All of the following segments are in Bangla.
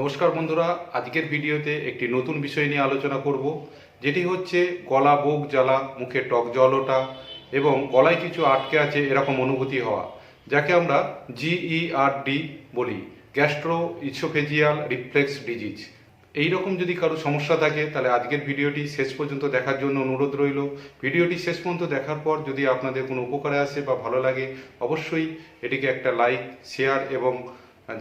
নমস্কার বন্ধুরা, আজকের ভিডিওতে একটি নতুন বিষয় নিয়ে আলোচনা করব, যেটি হচ্ছে গলা বুক জ্বালা, মুখে টক জল ওঠা এবং গলায় কিছু আটকে আছে এরকম অনুভূতি হওয়া, যাকে আমরা GERD বলি, গ্যাস্ট্রো ইসোফেজিয়াল রিফ্লেক্স ডিজিজ। এই রকম যদি কারো সমস্যা থাকে তাহলে আজকের ভিডিওটি শেষ পর্যন্ত দেখার জন্য অনুরোধ রইল। ভিডিওটি শেষ পর্যন্ত দেখার পর যদি আপনাদের কোনো উপকারে আসে বা ভালো লাগে, অবশ্যই এটিকে একটা লাইক, শেয়ার এবং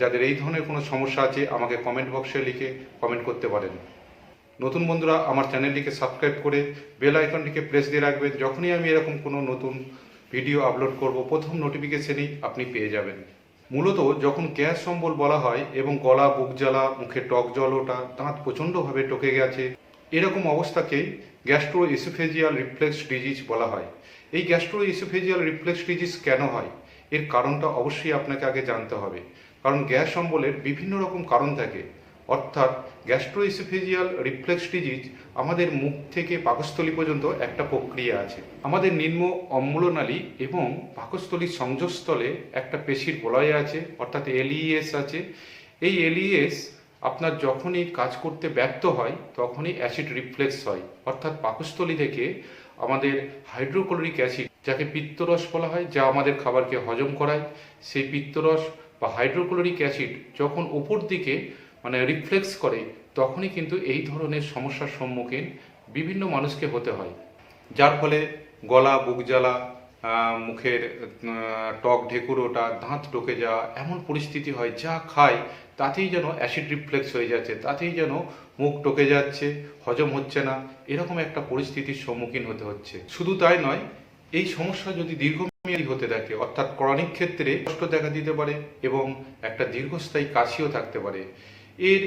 যাদের এই ধরনের কোনো সমস্যা আছে আমাকে কমেন্ট বক্সে লিখে কমেন্ট করতে পারেন। নতুন বন্ধুরা আমার চ্যানেলটিকে সাবস্ক্রাইব করে বেল আইকনটিকে প্রেস দিয়ে রাখবেন। যখনই আমি এরকম কোনো নতুন ভিডিও আপলোড করব, প্রথম নোটিফিকেশনই আপনি পেয়ে যাবেন। মূলত যখন গ্যাস অম্বল বলা হয় এবং গলা বুক জ্বালা, মুখে টক জল ওঠা, দাঁত প্রচণ্ডভাবে টকে গেছে, এরকম অবস্থাকে গ্যাস্ট্রো ইসোফেজিয়াল রিফ্লেক্স ডিজিজ বলা হয়। এই গ্যাস্ট্রো ইসোফেজিয়াল রিফ্লেক্স ডিজিজ কেন হয়, এর কারণটা অবশ্যই আপনাকে আগে জানতে হবে। কারণ গ্যাস অম্বলের বিভিন্ন রকম কারণ থাকে, অর্থাৎ গ্যাস্ট্রো ইসোফেজিয়াল রিফ্লেক্স ডিজিজ আমাদের মুখ থেকে পাকস্থলী পর্যন্ত একটা প্রক্রিয়া আছে। আমাদের নিম্ন অম্লনালী এবং পাকস্থলীর সংযোগস্থলে একটা পেশির বলয় আছে, অর্থাৎ LES আছে। এই LES আপনার যখনই কাজ করতে ব্যর্থ হয় তখনই অ্যাসিড রিফ্লেক্স হয়, অর্থাৎ পাকস্থলী থেকে আমাদের হাইড্রোক্লোরিক অ্যাসিড, যাকে পিত্তরস বলা হয়, যা আমাদের খাবারকে হজম করায়, সেই পিত্তরস বা হাইড্রোক্লোরিক অ্যাসিড যখন উপর দিকে রিফ্লেক্স করে, তখনই কিন্তু এই ধরনের সমস্যার সম্মুখীন বিভিন্ন মানুষকে হতে হয়, যার ফলে গলা বুক জ্বালা, মুখের টক ঢেকুর ওঠা, দাঁত টকে যাওয়া এমন পরিস্থিতি হয়, যা খায় তাতেই যেন অ্যাসিড রিফ্লেক্স হয়ে যাচ্ছে, তাতেই যেন মুখ টকে যাচ্ছে, হজম হচ্ছে না, এরকম একটা পরিস্থিতির সম্মুখীন হতে হচ্ছে। শুধু তাই নয়, এই সমস্যা যদি দীর্ঘমেয়াদী হতে থাকে, অর্থাৎ ক্রনিক ক্ষেত্রে কষ্ট দেখা দিতে পারে এবং একটা দীর্ঘস্থায়ী কাশিও থাকতে পারে। এর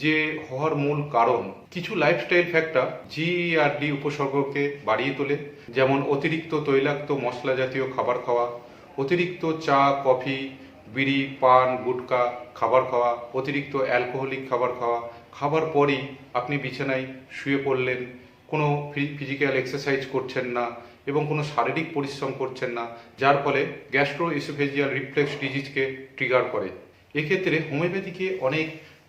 যে হওয়ার মূল কারণ, কিছু লাইফস্টাইল ফ্যাক্টর GERD উপসর্গকে বাড়িয়ে তোলে, যেমন অতিরিক্ত তৈলাক্ত মশলা জাতীয় খাবার খাওয়া, অতিরিক্ত চা, কফি, বিড়ি, পান, গুটকা খাবার খাওয়া, অতিরিক্ত অ্যালকোহলিক খাবার খাওয়া, খাবার পরই আপনি বিছানায় শুয়ে পড়লেন, কোনো ফিজিক্যাল এক্সারসাইজ করছেন না এবং কোনো শারীরিক পরিশ্রম করছেন না, যার ফলে গ্যাস্ট্রো ইসোফেজিয়াল রিফ্লেক্স ডিজিজকে ট্রিগার করে। এক্ষেত্রে হোমিওপ্যাথিকে অনেক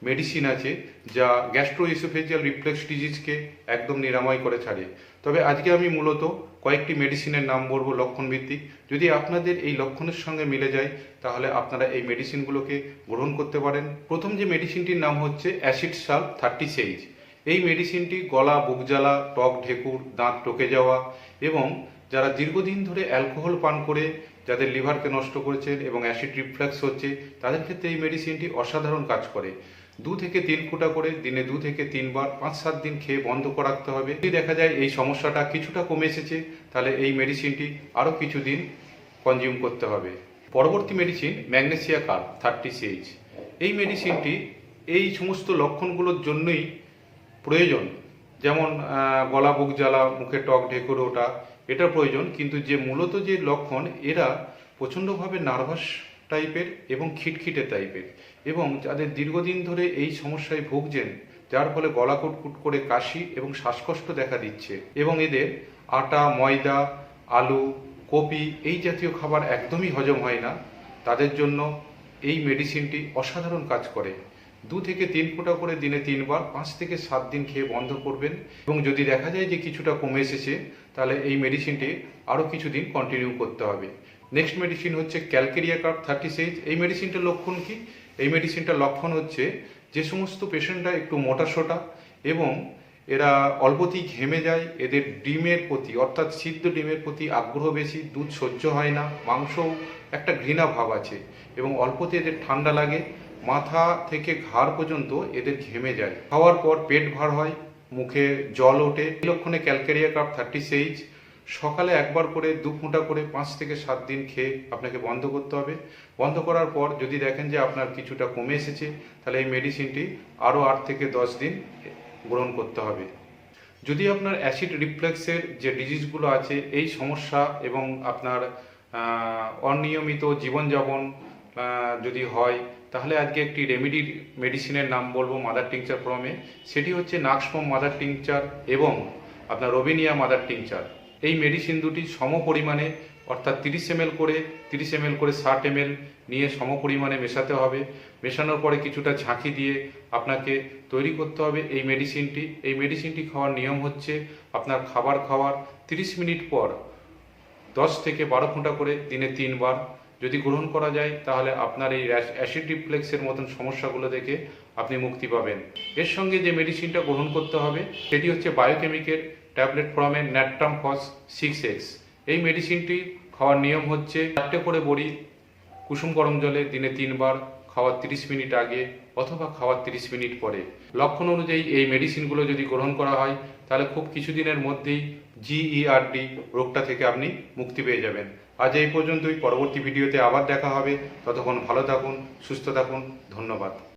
মেডিসিন আছে যা গ্যাস্ট্রো ইসোফেজিয়াল রিফ্লেক্স ডিজিজকে একদম নিরাময় করে ছাড়ে। তবে আজকে আমি মূলত কয়েকটি মেডিসিনের নাম বলবো লক্ষণভিত্তিক। যদি আপনাদের এই লক্ষণের সঙ্গে মিলে যায় তাহলে আপনারা এই মেডিসিনগুলোকে গ্রহণ করতে পারেন। প্রথম যে মেডিসিনটির নাম হচ্ছে অ্যাসিড সাল্ফ 30 এই মেডিসিনটি গলা বুক জ্বালা, টক ঢেকুর, দাঁত টকে যাওয়া এবং যারা দীর্ঘদিন ধরে অ্যালকোহল পান করে যাদের লিভারকে নষ্ট করেছেন এবং অ্যাসিড রিফ্লেক্স হচ্ছে, তাদের ক্ষেত্রে এই মেডিসিনটি অসাধারণ কাজ করে। 2 থেকে 3 ফোঁটা করে দিনে 2 থেকে 3 বার 5-7 দিন খেয়ে বন্ধ করে রাখতে হবে। যদি দেখা যায় এই সমস্যাটা কিছুটা কমে এসেছে, তাহলে এই মেডিসিনটি আরও কিছুদিন কনজিউম করতে হবে। পরবর্তী মেডিসিন ম্যাগনেসিয়া কার্ব 30 এই মেডিসিনটি এই সমস্ত লক্ষণগুলোর জন্যই প্রয়োজন, যেমন গলা বুক জ্বালা, মুখে টক ঢেকুর ওঠা, এটা প্রয়োজন। কিন্তু যে মূলত যে লক্ষণ, এরা প্রচণ্ডভাবে নার্ভাস টাইপের এবং খিটখিটে টাইপের, এবং যাদের দীর্ঘদিন ধরে এই সমস্যায় ভুগছেন, যার ফলে গলা কুটকুট করে কাশি এবং শ্বাসকষ্ট দেখা দিচ্ছে, এবং এদের আটা, ময়দা, আলু, কপি এই জাতীয় খাবার একদমই হজম হয় না, তাদের জন্য এই মেডিসিনটি অসাধারণ কাজ করে। 2 থেকে 3 ফোঁটা করে দিনে 3 বার 5 থেকে 7 দিন খেয়ে বন্ধ করবেন, এবং যদি দেখা যায় যে কিছুটা কমে এসেছে তাহলে এই মেডিসিনটি আরও কিছুদিন কন্টিনিউ করতে হবে। নেক্সট মেডিসিন হচ্ছে ক্যালকেরিয়া কার্ব 36 এই মেডিসিনটার লক্ষণ কি? এই মেডিসিনটার লক্ষণ হচ্ছে যে সমস্ত পেশেন্টরা একটু মোটাসোটা এবং এরা অল্পতেই ঘেমে যায়, এদের ডিমের প্রতি অর্থাৎ সিদ্ধ ডিমের প্রতি আগ্রহ বেশি, দুধ সহ্য হয় না, মাংসও একটা ঘৃণা ভাব আছে, এবং অল্পতে এদের ঠান্ডা লাগে, মাথা থেকে ঘাড় পর্যন্ত এদের ঘেমে যায়, খাওয়ার পর পেট ভার হয়, মুখে জল ওঠে। এই লক্ষণে ক্যালকেরিয়া কার্ব 36 সকালে একবার করে 2 ফোঁটা করে 5 থেকে 7 দিন খেয়ে আপনাকে বন্ধ করতে হবে। বন্ধ করার পর যদি দেখেন যে আপনার কিছুটা কমে এসেছে, তাহলে এই মেডিসিনটি আরও 8 থেকে 10 দিন গ্রহণ করতে হবে। যদি আপনার অ্যাসিড রিফ্লেক্সের যে ডিজিজগুলো আছে এই সমস্যা এবং আপনার অনিয়মিত জীবনযাপন যদি হয়, তাহলে আজকে একটি রেমেডির মেডিসিনের নাম বলবো মাদার টিংচার ফর্মে। সেটি হচ্ছে নাক্সফোম মাদার টিংচার এবং আপনার রোবিনিয়া মাদার টিংচার। এই মেডিসিন দুটি সম পরিমাণে অর্থাৎ 30 ml করে 60 ml নিয়ে সম পরিমাণে মেশাতে হবে। মেশানোর পরে কিছুটা ঝাঁকি দিয়ে আপনাকে তৈরি করতে হবে এই মেডিসিনটি। এই মেডিসিনটি খাওয়ার নিয়ম হচ্ছে আপনার খাবার খাওয়ার 30 মিনিট পর 10 থেকে 12 ফোঁটা করে দিনে 3 বার যদি গ্রহণ করা যায়, তাহলে আপনার এই অ্যাসিড রিফ্লেক্সের মতন সমস্যাগুলো থেকে আপনি মুক্তি পাবেন। এর সঙ্গে যে মেডিসিনটা গ্রহণ করতে হবে সেটি হচ্ছে বায়োকেমিকের ট্যাবলেট ফর্মের ন্যাট্রাম ফস 6X। এই মেডিসিনটি খাওয়ার নিয়ম হচ্ছে 4টে করে বড়ি কুসুম গরম জলে দিনে 3 বার, খাওয়ার 30 মিনিট আগে অথবা খাওয়ার 30 মিনিট পরে। লক্ষণ অনুযায়ী এই মেডিসিনগুলো যদি গ্রহণ করা হয় তাহলে খুব কিছুদিনের মধ্যেই GERD রোগটা থেকে আপনি মুক্তি পেয়ে যাবেন। আজ এই পর্যন্তই। পরবর্তী ভিডিওতে আবার দেখা হবে। ততক্ষণ ভালো থাকুন, সুস্থ থাকুন। ধন্যবাদ।